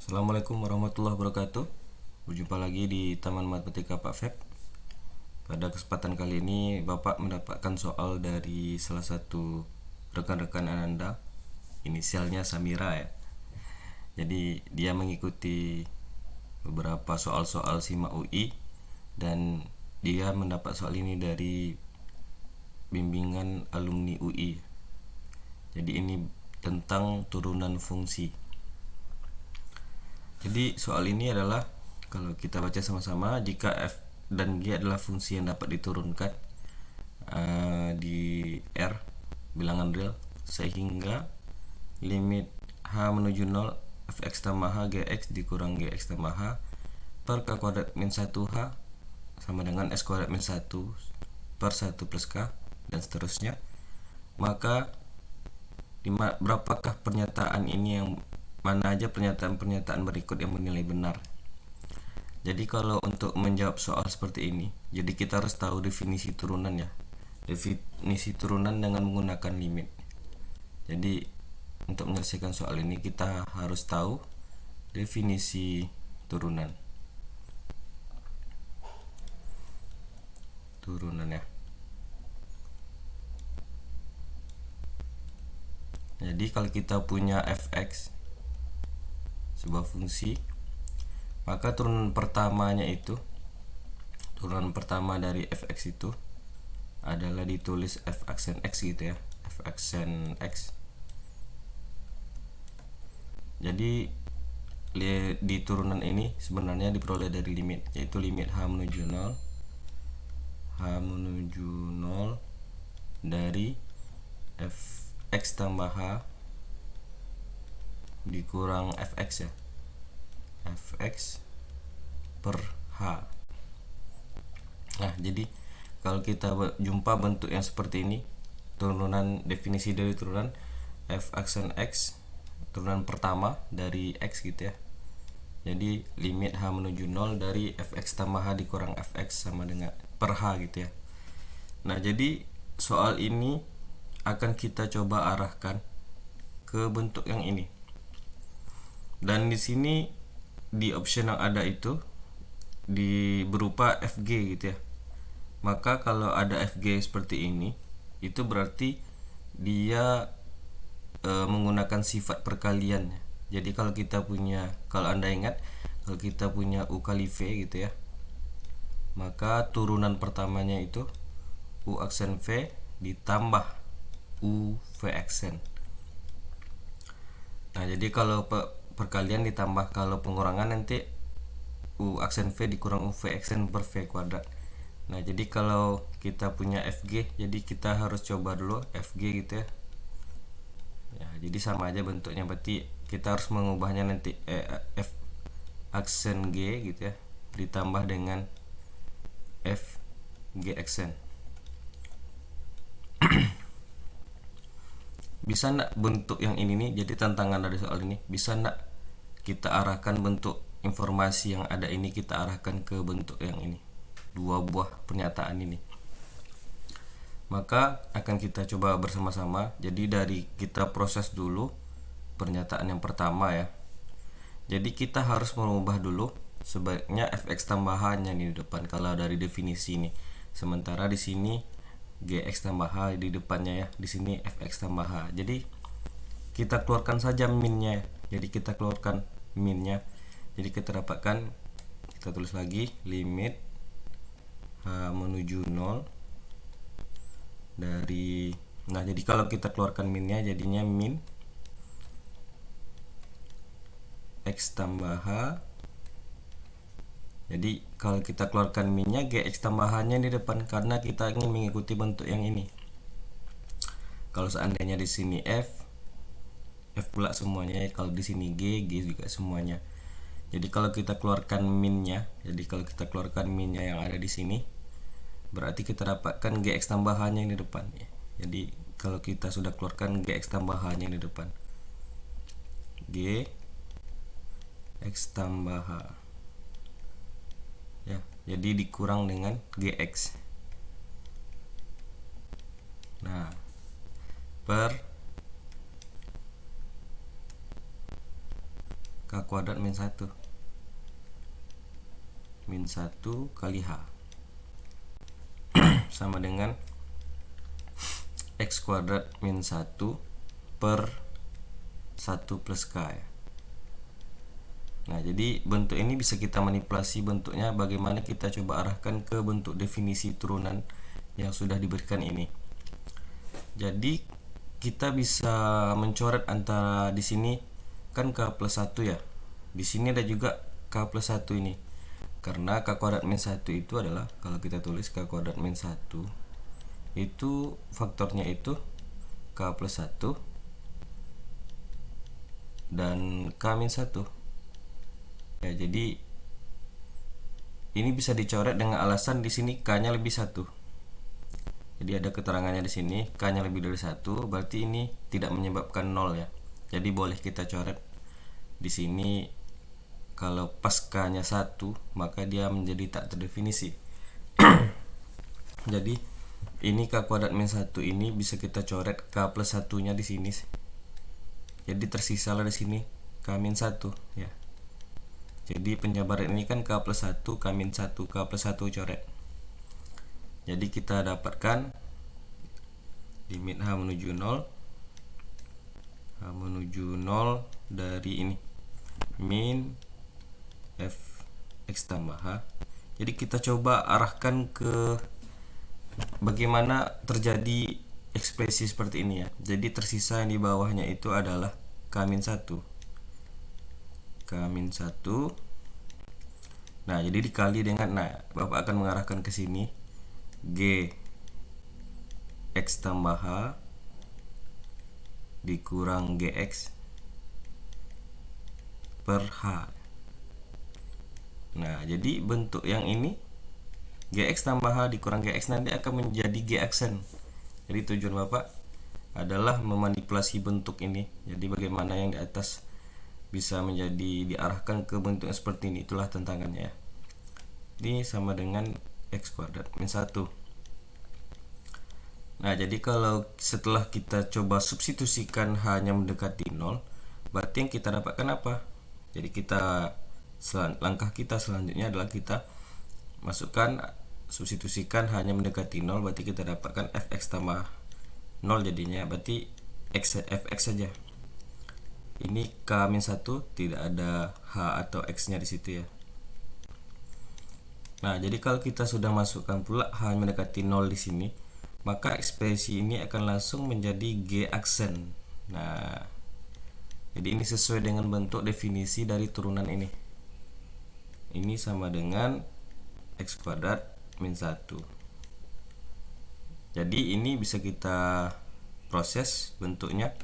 Assalamualaikum warahmatullahi wabarakatuh. Berjumpa lagi di Taman Matematika Pak Feb. Pada kesempatan kali ini Bapak mendapatkan soal dari salah satu rekan-rekan Ananda, inisialnya Samira ya. Jadi dia mengikuti beberapa soal-soal SIMA UI dan dia mendapat soal ini dari bimbingan alumni UI. Jadi ini tentang turunan fungsi. Jadi soal ini adalah, kalau kita baca sama-sama, jika f dan g adalah fungsi yang dapat diturunkan di R bilangan real, sehingga limit h menuju 0 fx tambah h gx dikurang gx tambah h per k kuadrat min 1h sama dengan s kuadrat min 1 per 1 plus k dan seterusnya, maka berapakah pernyataan ini, yang mana aja pernyataan-pernyataan berikut yang bernilai benar. Jadi kalau untuk menjawab soal seperti ini, jadi kita harus tahu definisi turunan ya. Definisi turunan dengan menggunakan limit. Jadi untuk menyelesaikan soal ini kita harus tahu definisi turunan. Turunan ya. Jadi kalau kita punya fx sebuah fungsi, maka turunan pertama dari fx itu adalah ditulis f aksen x gitu ya, f aksen x. Jadi di turunan ini sebenarnya diperoleh dari limit, yaitu limit h menuju 0 dari fx tambah h dikurang fx ya, fx per h. Nah, jadi kalau kita jumpa bentuk yang seperti ini, turunan, definisi dari turunan f aksen x, turunan pertama dari x gitu ya. Jadi limit h menuju 0 dari fx tambah h dikurang fx sama dengan per h gitu ya. Nah, jadi soal ini akan kita coba arahkan ke bentuk yang ini. Dan di sini di option yang ada itu berupa fg gitu ya. Maka kalau ada fg seperti ini, itu berarti dia menggunakan sifat perkalian. Jadi kalau Anda ingat, kalau kita punya u kali v gitu ya, maka turunan pertamanya itu u aksen v ditambah u v aksen. Nah, jadi kalau perkalian ditambah, kalau pengurangan nanti u aksen v dikurang u v aksen per v kuadrat. Nah, jadi kalau kita punya fg, jadi kita harus coba dulu fg gitu ya. Ya, jadi sama aja bentuknya, berarti kita harus mengubahnya nanti f aksen g gitu ya ditambah dengan f g aksen. Bisa enggak bentuk yang ini nih, jadi tantangan dari soal ini, bisa enggak kita arahkan bentuk informasi yang ada ini, kita arahkan ke bentuk yang ini, dua buah pernyataan ini. Maka akan kita coba bersama-sama. Jadi dari kita proses dulu pernyataan yang pertama ya. Jadi kita harus merubah dulu, sebaiknya fx tambah h nya di depan kalau dari definisi ini. Sementara di sini gx tambah h di depannya ya. Di sini fx tambah h. Jadi kita keluarkan saja minnya. Jadi kita keluarkan minnya. Jadi kita dapatkan, kita tulis lagi limit h menuju 0 dari, nah jadi kalau kita keluarkan minnya jadinya min x tambah h. Jadi kalau kita keluarkan minnya, gx tambah h nya di depan karena kita ingin mengikuti bentuk yang ini. Kalau seandainya di sini f pula semuanya, kalau di sini g juga semuanya. Jadi kalau kita keluarkan minnya, yang ada di sini, berarti kita dapatkan gx tambah h nya yang di depan ya. Jadi kalau kita sudah keluarkan gx tambah h nya yang di depan, gx tambah h ya, jadi dikurang dengan gx. Nah, per k kuadrat min 1 kali H sama dengan X kuadrat min 1 per 1 plus K ya. Nah, jadi bentuk ini bisa kita manipulasi bentuknya bagaimana kita coba arahkan ke bentuk definisi turunan yang sudah diberikan ini. Jadi kita bisa mencoret antara di sini kan K plus 1 ya. Di sini ada juga K plus 1 ini. Karena K kuadrat min 1 itu adalah, kalau kita tulis K kuadrat min 1 itu faktornya itu K plus 1 dan K min 1 ya. Jadi ini bisa dicoret dengan alasan di sini K-nya lebih 1. Jadi ada keterangannya di sini K-nya lebih dari 1, berarti ini tidak menyebabkan 0 ya. Jadi boleh kita coret di sini kalau pas K-nya 1 maka dia menjadi tak terdefinisi. Jadi ini K kuadrat min 1 ini bisa kita coret K plus 1-nya di sini. Jadi tersisalah di sini K min 1 ya. Jadi penjabaran ini kan K plus 1, K min 1, K plus 1 coret. Jadi kita dapatkan limit H menuju 0 dari ini min Fx tambah H. Jadi kita coba arahkan ke bagaimana terjadi ekspresi seperti ini ya. Jadi tersisa yang di bawahnya itu adalah K min 1. Nah, jadi dikali dengan, nah, Bapak akan mengarahkan ke sini G X tambah H dikurang GX per H. Nah, jadi bentuk yang ini GX tambah H dikurang GX nanti akan menjadi G aksen. Jadi tujuan Bapak adalah memanipulasi bentuk ini. Jadi bagaimana yang di atas bisa menjadi diarahkan ke bentuk yang seperti ini, itulah tantangannya ya. Ini sama dengan X kuadrat min 1. Nah, jadi kalau setelah kita coba substitusikan H-nya mendekati 0, berarti yang kita dapatkan apa? Jadi langkah kita selanjutnya adalah kita masukkan, substitusikan H-nya mendekati 0, berarti kita dapatkan Fx tambah 0 jadinya, berarti Fx saja. Ini K min 1 tidak ada H atau X nya di situ ya. Nah, jadi kalau kita sudah masukkan pula H mendekati 0 di sini, maka ekspresi ini akan langsung menjadi G aksen. Nah, jadi ini sesuai dengan bentuk definisi dari turunan ini. Ini sama dengan X kuadrat min 1. Jadi ini bisa kita proses bentuknya.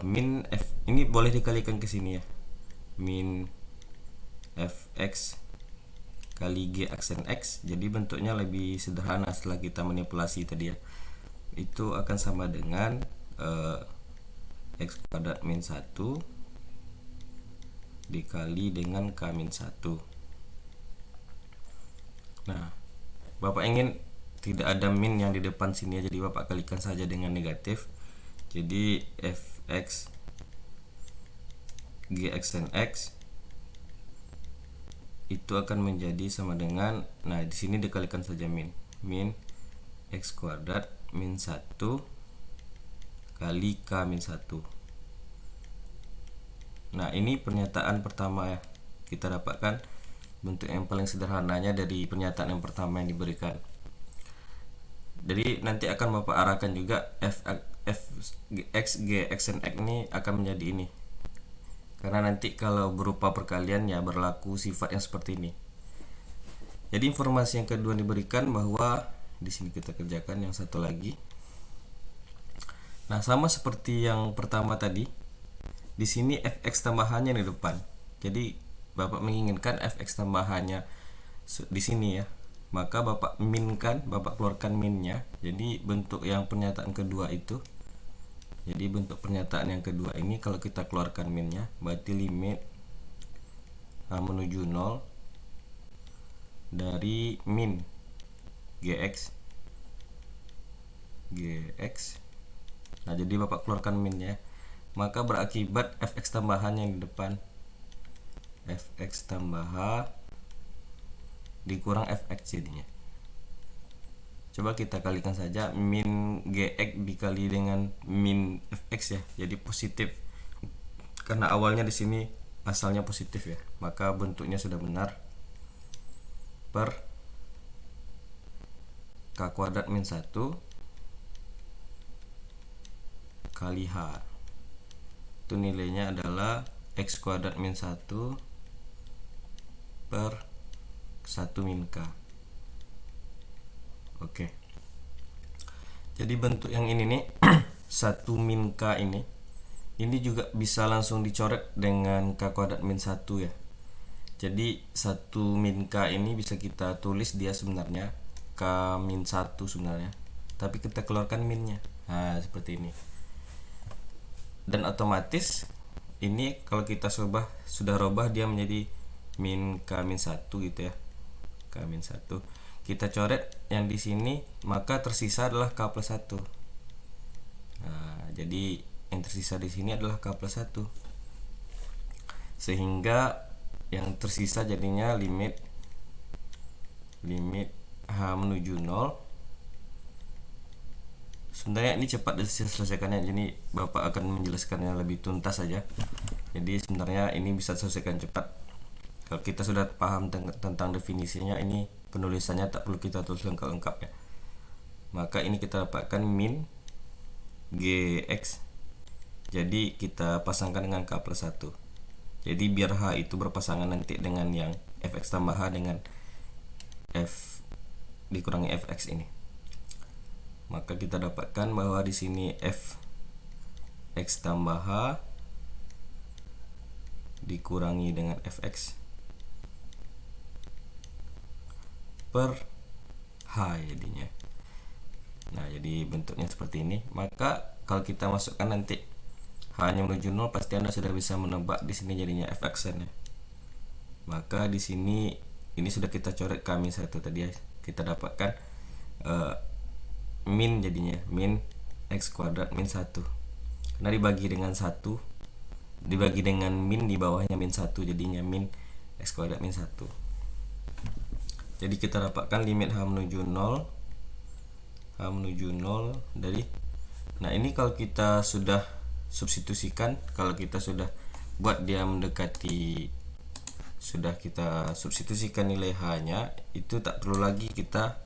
Min F ini boleh dikalikan ke sini ya. Min Fx kali G aksen X. Jadi bentuknya lebih sederhana setelah kita manipulasi tadi ya. Itu akan sama dengan X kuadrat min 1 dikali dengan K min 1. Nah, Bapak ingin tidak ada min yang di depan sini ya, jadi Bapak kalikan saja dengan negatif. Jadi Fx G aksen X itu akan menjadi sama dengan, nah di sini dikalikan saja min X kuadrat min 1 kali K min 1. Nah, ini pernyataan pertama ya. Kita dapatkan bentuk yang paling sederhananya dari pernyataan yang pertama yang diberikan. Jadi nanti akan Bapak arahkan juga Fx G aksen X ini akan menjadi ini. Karena nanti kalau berupa perkalian ya berlaku sifat yang seperti ini. Jadi informasi yang kedua diberikan bahwa di sini kita kerjakan yang satu lagi. Nah, sama seperti yang pertama tadi. Di sini Fx tambahannya di depan. Jadi Bapak menginginkan Fx tambahannya di sini ya. Maka Bapak keluarkan minnya. Jadi bentuk yang pernyataan kedua itu. Jadi bentuk pernyataan yang kedua ini kalau kita keluarkan minnya, berarti limit H menuju 0 dari min Gx. Nah, jadi Bapak keluarkan minnya. maka berakibat fx tambahan yang di depan, fx tambah h dikurang fx jadinya. Coba kita kalikan saja, min gx dikali dengan min fx ya, jadi positif karena awalnya di sini asalnya positif ya, maka bentuknya sudah benar. Per k kuadrat min 1 kali h, itu nilainya adalah x kuadrat min 1 per 1 min k. Oke, jadi bentuk yang ini nih 1 min k ini juga bisa langsung dicoret dengan k kuadrat min 1 ya. Jadi 1 min k ini bisa kita tulis dia sebenarnya k min 1 sebenarnya, tapi kita keluarkan minnya. Nah, seperti ini. Dan otomatis ini kalau kita sudah robah dia menjadi min k min 1 gitu ya. K min 1. Kita coret yang di sini, maka tersisa adalah k plus 1. Nah, jadi yang tersisa di sini adalah k plus 1. Sehingga yang tersisa jadinya limit h menuju 0. Sebenarnya ini cepat diselesaikannya, jadi Bapak akan menjelaskannya lebih tuntas saja. Jadi sebenarnya ini bisa diselesaikan cepat. Kalau kita sudah paham tentang definisinya, ini penulisannya tak perlu kita tulis lengkap-lengkap ya. Maka ini kita dapatkan min gx, jadi kita pasangkan dengan k plus 1. Jadi biar h itu berpasangan nanti dengan yang fx tambah h dengan f dikurangi fx ini. Maka kita dapatkan bahwa di sini f x tambah h dikurangi dengan fx per h jadinya. Nah, jadi bentuknya seperti ini. Maka kalau kita masukkan nanti h-nya menuju 0, pasti Anda sudah bisa menebak di sini jadinya fx-nya. Maka di sini ini sudah kita coret k min 1 tadi ya. Kita dapatkan min jadinya min x kuadrat min 1. Karena dibagi dengan 1, dibagi dengan min di bawahnya min 1, jadinya min x kuadrat min 1. Jadi kita dapatkan limit h menuju 0 dari, nah ini kalau kita sudah substitusikan, kalau kita sudah buat dia mendekati, sudah kita substitusikan nilai h nya, itu tak perlu lagi kita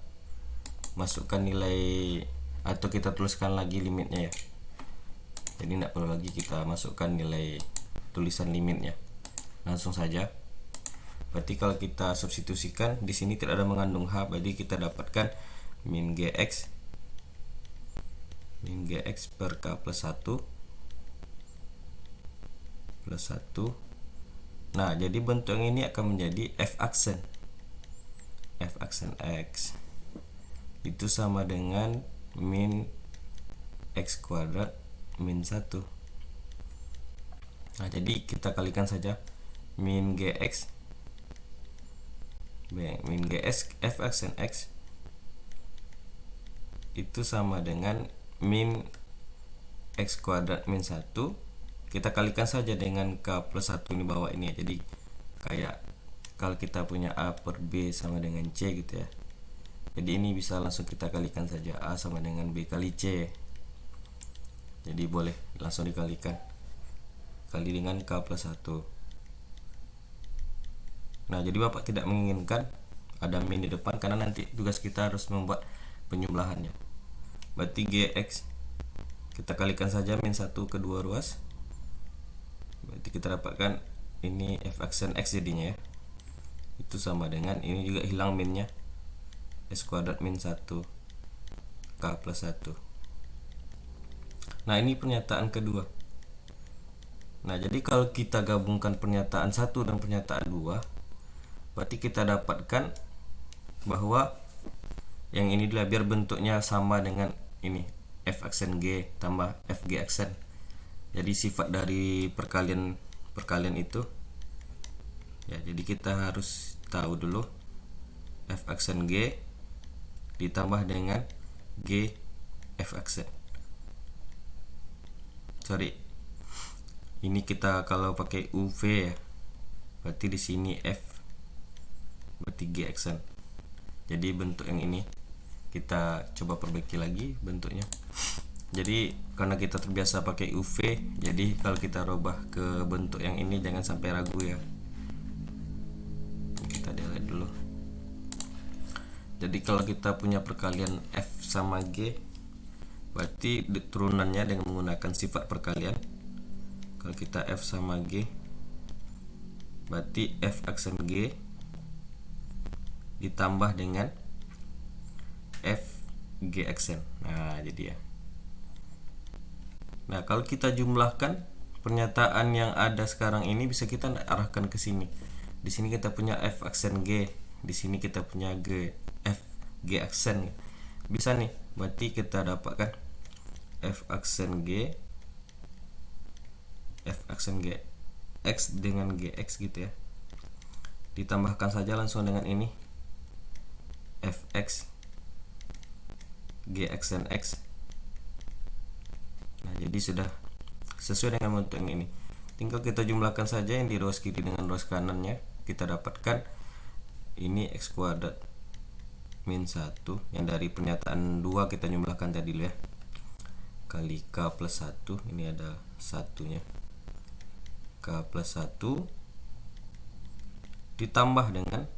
masukkan nilai atau kita tuliskan lagi limitnya ya. Jadi tidak perlu lagi kita masukkan nilai tulisan limitnya, langsung saja. Berarti kalau kita substitusikan di sini tidak ada mengandung h, berarti kita dapatkan min gx per k plus 1 plus 1. Nah, jadi bentuk yang ini akan menjadi f aksen x itu sama dengan min x kuadrat min 1. Nah, jadi kita kalikan saja min gx f aksen x itu sama dengan min x kuadrat min 1. Kita kalikan saja dengan k plus 1 ini bawah ini ya. Jadi kayak kalau kita punya a per b sama dengan c gitu ya. Jadi ini bisa langsung kita kalikan saja, a sama dengan b kali c. Jadi boleh langsung dikalikan, kali dengan k plus 1. Nah, jadi Bapak tidak menginginkan ada min di depan karena nanti tugas kita harus membuat penjumlahannya. Berarti gx kita kalikan saja min 1 kedua ruas, berarti kita dapatkan ini f aksen x jadinya ya, itu sama dengan ini juga hilang minnya, s kuadrat min 1 k plus 1. Nah, ini pernyataan kedua. Nah, jadi kalau kita gabungkan pernyataan 1 dan pernyataan 2, berarti kita dapatkan bahwa yang ini adalah biar bentuknya sama dengan ini f aksen g tambah fg aksen. Jadi sifat dari perkalian itu ya, jadi kita harus tahu dulu f aksen g ditambah dengan g f aksen. Ini kita kalau pakai UV ya, berarti di sini F, berarti G aksen. Jadi bentuk yang ini kita coba perbaiki lagi bentuknya. Jadi karena kita terbiasa pakai UV, jadi kalau kita rubah ke bentuk yang ini jangan sampai ragu ya. Kita delete dulu. Jadi kalau kita punya perkalian F sama G, berarti turunannya dengan menggunakan sifat perkalian. Kalau kita F sama G, berarti F aksen G ditambah dengan F G aksen. Nah, jadi ya. Nah, kalau kita jumlahkan pernyataan yang ada sekarang ini bisa kita arahkan ke sini. Di sini kita punya F aksen G, di sini kita punya G F G aksen. Bisa nih, berarti kita dapatkan F aksen G, F aksen G X dengan GX gitu ya. Ditambahkan saja langsung dengan ini Fx G aksen X. Nah, jadi sudah sesuai dengan bentuk yang ini. Tinggal kita jumlahkan saja yang di ruas kiri dengan ruas kanannya. Kita dapatkan ini X kuadrat min 1 yang dari pernyataan 2 kita jumlahkan tadi ya, kali K plus 1, ini ada satunya, K plus 1 ditambah dengan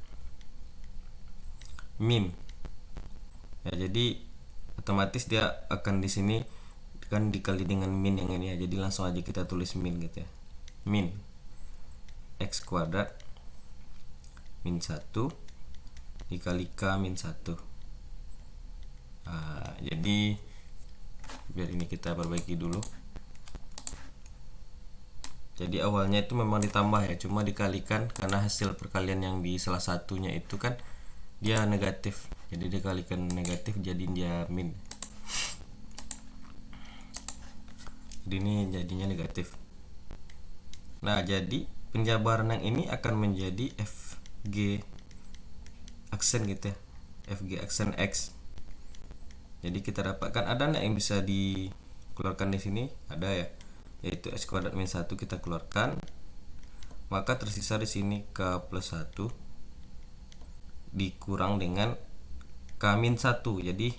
min ya, jadi otomatis dia akan di sini kan dikali dengan min yang ini ya, jadi langsung aja kita tulis min gitu ya, min X kuadrat min 1 dikali K min 1. Nah, jadi biar ini kita perbaiki dulu. Jadi awalnya itu memang ditambah ya, cuma dikalikan karena hasil perkalian yang di salah satunya itu kan dia negatif, jadi dikalikan negatif jadi dia min. Jadi ini jadinya negatif. Nah, jadi penjabaran yang ini akan menjadi FG aksen gitu ya, FG aksen X. Jadi kita dapatkan ada nggak yang bisa dikeluarkan di sini? Ada ya, yaitu X kuadrat min 1 kita keluarkan, maka tersisa di sini K plus 1 dikurang dengan K min 1, jadi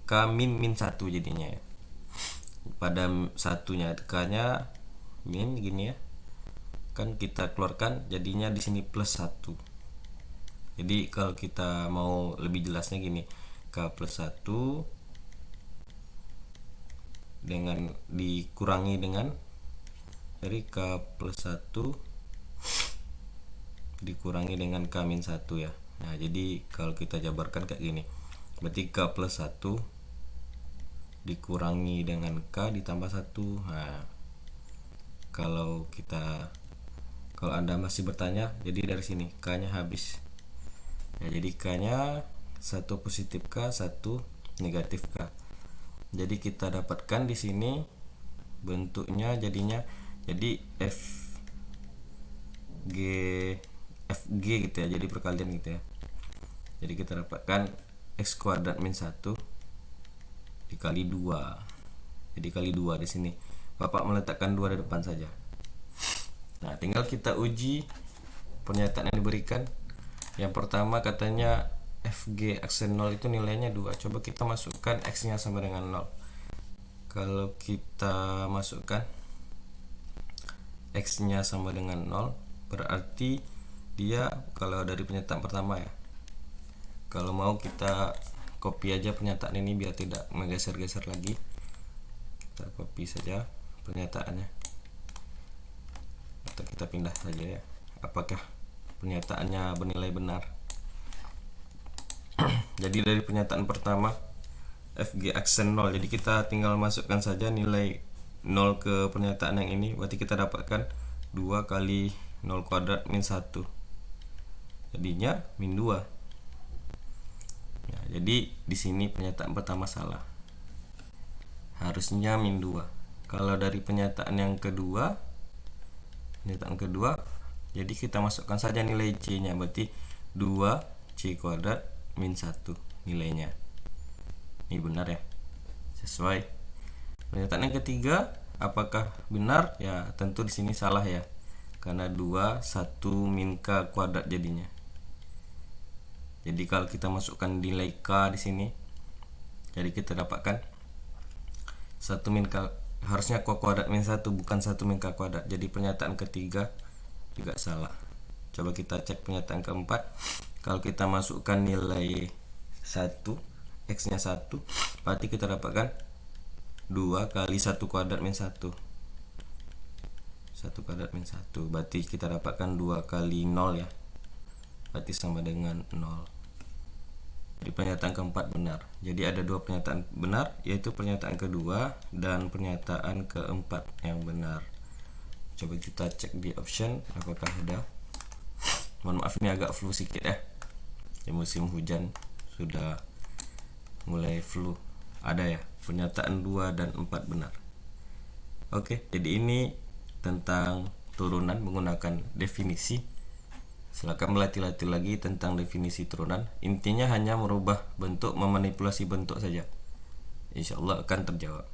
K min 1 jadinya ya. Pada satunya K nya min gini ya, kan kita keluarkan jadinya di sini plus 1. Jadi kalau kita mau lebih jelasnya gini, K plus 1 dengan dikurangi dengan dari K plus 1 dikurangi dengan K min 1 ya. Nah, jadi kalau kita jabarkan kayak gini, berarti K plus 1 dikurangi dengan K ditambah 1. Nah, kalau Anda masih bertanya, jadi dari sini K nya habis ya, jadi K nya 1 positif K, 1 negatif K. Jadi kita dapatkan di sini bentuknya jadinya jadi FG gitu ya, jadi perkalian gitu ya. Jadi kita dapatkan X kuadrat min 1 dikali 2. Jadi kali 2 di sini. Bapak meletakkan 2 di depan saja. Nah, tinggal kita uji pernyataan yang diberikan. Yang pertama katanya FG aksen 0 itu nilainya 2. Coba kita masukkan X nya sama dengan 0. Kalau kita masukkan X nya sama dengan 0, berarti dia kalau dari pernyataan pertama ya, kalau mau kita copy aja pernyataan ini biar tidak menggeser-geser lagi, kita copy saja pernyataannya atau kita pindah saja ya, apakah pernyataannya bernilai benar. Jadi dari pernyataan pertama FG aksen 0, jadi kita tinggal masukkan saja nilai 0 ke pernyataan yang ini, berarti kita dapatkan 2 kali 0 kuadrat min 1, jadinya min 2. Nah, jadi di sini pernyataan pertama salah, harusnya min 2. Kalau dari pernyataan kedua, jadi kita masukkan saja nilai C nya, berarti 2 C kuadrat min 1 nilainya. Ini benar ya, sesuai. Pernyataan yang ketiga Apakah benar? Ya tentu di sini salah ya, karena 2 1 min K kuadrat jadinya. Jadi kalau kita masukkan nilai K di sini, jadi kita dapatkan 1 min K, harusnya K kuadrat min 1 bukan 1 min K kuadrat. Jadi pernyataan ketiga juga salah. Coba kita cek pernyataan keempat. Kalau kita masukkan nilai 1, X nya 1, berarti kita dapatkan 2 kali 1 kuadrat min 1 kuadrat min 1, berarti kita dapatkan 2 kali 0 ya, berarti sama dengan 0. Jadi pernyataan keempat benar. Jadi ada 2 pernyataan benar, yaitu pernyataan kedua dan pernyataan keempat yang benar. Coba kita cek di option apakah ada. Mohon maaf ini agak flu sedikit ya, di musim hujan sudah mulai flu. Ada ya, pernyataan 2 dan 4 benar. Oke, jadi ini tentang turunan menggunakan definisi. Silakan melatih-latih lagi tentang definisi turunan. Intinya hanya merubah bentuk, memanipulasi bentuk saja. Insya Allah akan terjawab.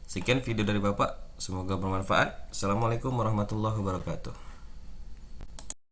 Sekian video dari Bapak, semoga bermanfaat. Assalamualaikum warahmatullahi wabarakatuh.